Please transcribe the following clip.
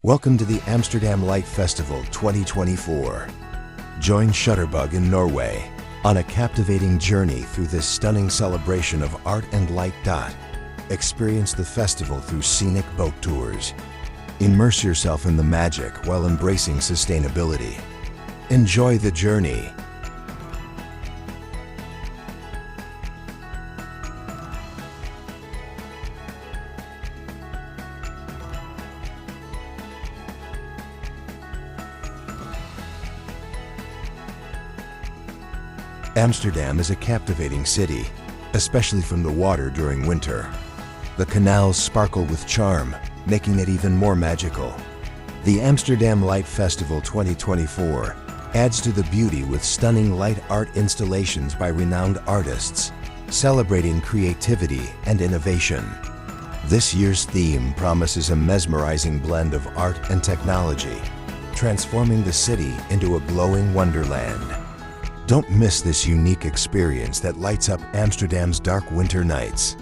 Welcome to the Amsterdam Light Festival 2024. Join Shutterbug in Norway on a captivating journey through this stunning celebration of art and light. Experience the festival through scenic boat tours. Immerse yourself in the magic while embracing sustainability. Enjoy the journey. Amsterdam is a captivating city, especially from the water during winter. The canals sparkle with charm, making it even more magical. The Amsterdam Light Festival 2024 adds to the beauty with stunning light art installations by renowned artists, celebrating creativity and innovation. This year's theme promises a mesmerizing blend of art and technology, transforming the city into a glowing wonderland. Don't miss this unique experience that lights up Amsterdam's dark winter nights.